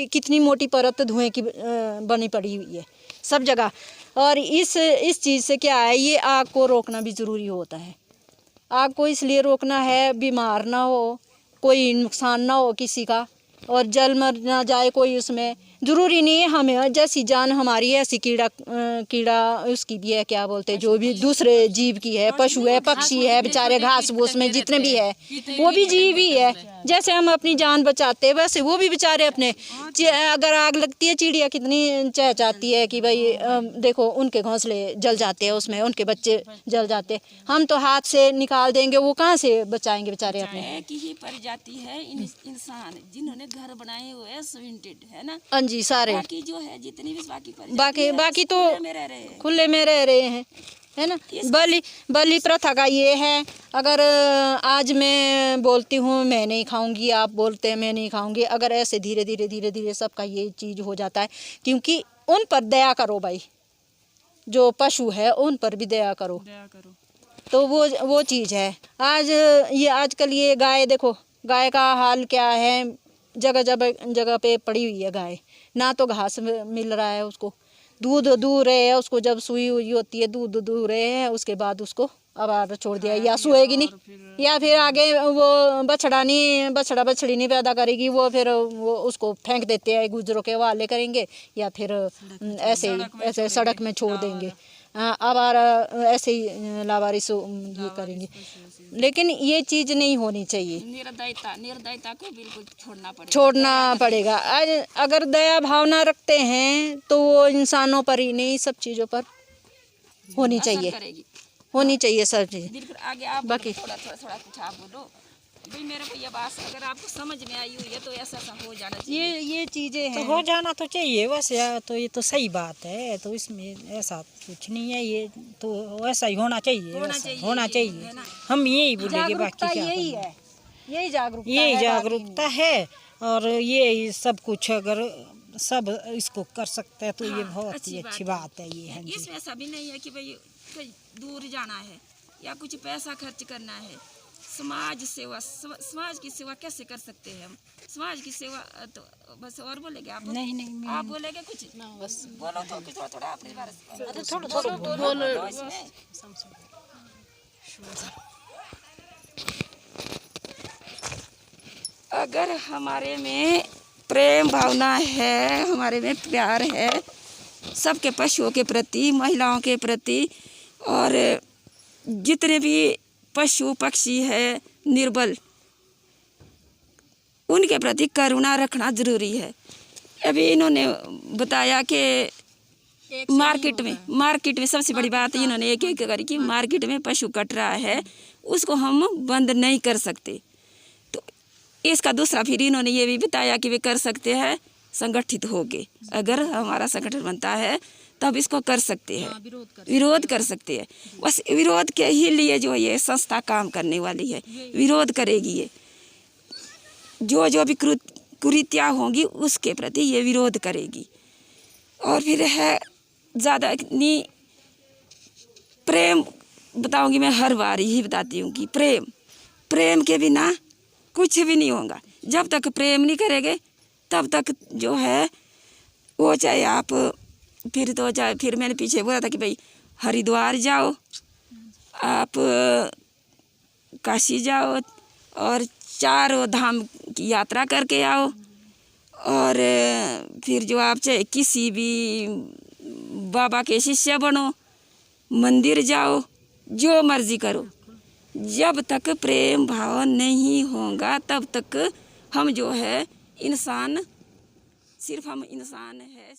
कितनी मोटी परत धुएं की बनी पड़ी हुई है सब जगह। और इस चीज़ से क्या है, ये आग को रोकना भी ज़रूरी होता है। आग को इसलिए रोकना है, बीमार ना हो, कोई नुकसान ना हो किसी का, और जल मर ना जाए कोई उसमें। ज़रूरी नहीं है हमें जैसी जान हमारी है ऐसी कीड़ा उसकी भी है, क्या बोलते हैं, जो भी दूसरे जीव की है, पशु है, पक्षी है, बेचारे घास फूस में जितने भी है वो भी जीव ही है। जैसे हम अपनी जान बचाते हैं वैसे वो भी बेचारे अपने, अगर आग लगती है चिड़िया कितनी चहचहाती है कि भाई देखो उनके घोंसले जल जाते हैं, उसमें उनके बच्चे जल जाते हैं। हम तो हाथ से निकाल देंगे, वो कहाँ से बचाएंगे बेचारे अपने। की ही प्रजाति है इंसान जिन्होंने घर बनाए हुए हैं सीमेंटेड, है ना जी सारे, बाकी जो है जितनी भी बाकी तो खुले में रह रहे हैं, है ना। बलि प्रथा का ये है, अगर आज मैं बोलती हूँ मैं नहीं खाऊंगी, आप बोलते हैं मैं नहीं खाऊंगी, अगर ऐसे धीरे धीरे सबका ये चीज़ हो जाता है। क्योंकि उन पर दया करो भाई, जो पशु है उन पर भी दया करो। तो वो चीज़ है। आजकल ये गाय देखो, गाय का हाल क्या है, जगह पे पड़ी हुई है गाय, ना तो घास मिल रहा है उसको, दूध दूह रहे हैं उसको, जब सुई हुई होती है दूध दूह रहे हैं, उसके बाद उसको अब छोड़ दिया, या सुएगी नहीं या फिर आगे वो बछड़ा बछड़ी नहीं पैदा करेगी, वो फिर वो उसको फेंक देते हैं, गुजरों के हवाले करेंगे, या फिर ऐसे सड़क में छोड़ देंगे, आवारा ऐसे ही लावारिस ये करेंगे। लेकिन ये चीज़ नहीं होनी चाहिए, निर्दयता को बिल्कुल छोड़ना पड़ेगा। अगर दया भावना रखते हैं तो वो इंसानों पर ही नहीं सब चीज़ों पर होनी चाहिए सब चीज़। आगे आप बाकी थोड़ा कुछ आप बोलो भाई, मेरे को ये बात अगर आपको समझ में आई हुई है तो ऐसा हो जाना चाहिए। ये चीज़ें हैं, तो हो जाना तो चाहिए वैसे, तो ये तो सही बात है, तो इसमें ऐसा कुछ नहीं है, ये तो ऐसा ही होना चाहिए। हम यही बोलेंगे, बाकी क्या यही है, यही जागरूकता है। और ये सब कुछ अगर सब इसको कर सकते हैं तो ये बहुत ही अच्छी बात है। ये इसमें ऐसा भी नहीं है कि भाई दूर जाना है या कुछ पैसा खर्च करना है। समाज सेवा, समाज की सेवा कैसे कर सकते हैं हम? समाज की सेवा तो बस, और बोलेंगे आप? नहीं आप बोलेंगे कुछ ना, बस बोलो तो थोड़ा अपने बारे में थोड़ा बोलो। अगर हमारे में प्रेम भावना है, हमारे में प्यार है सबके, पशुओं के प्रति, महिलाओं के प्रति, और जितने भी पशु पक्षी है निर्बल, उनके प्रति करुणा रखना जरूरी है। अभी इन्होंने बताया कि मार्केट में सबसे बड़ी बात इन्होंने एक करी कि मार्केट में पशु कट रहा है, उसको हम बंद नहीं कर सकते। तो इसका दूसरा फिर इन्होंने ये भी बताया कि वे कर सकते हैं संगठित होके, अगर हमारा संगठन बनता है तब इसको कर सकते हैं, विरोध कर सकते हैं। बस विरोध के ही लिए जो ये संस्था काम करने वाली है, विरोध करेगी। ये जो भी कुरीतियाँ होंगी उसके प्रति ये विरोध करेगी। और फिर है ज़्यादा इतनी प्रेम बताऊंगी मैं, हर बार यही बताती हूँ कि प्रेम के बिना कुछ भी नहीं होगा। जब तक प्रेम नहीं करेंगे तब तक जो है वो, चाहे आप फिर मैंने पीछे बोला था कि भाई हरिद्वार जाओ, आप काशी जाओ और 4 धाम की यात्रा करके आओ, और फिर जो आप चाहे किसी भी बाबा के शिष्य बनो, मंदिर जाओ, जो मर्जी करो। जब तक प्रेम भाव नहीं होगा तब तक हम जो है इंसान, सिर्फ हम इंसान है।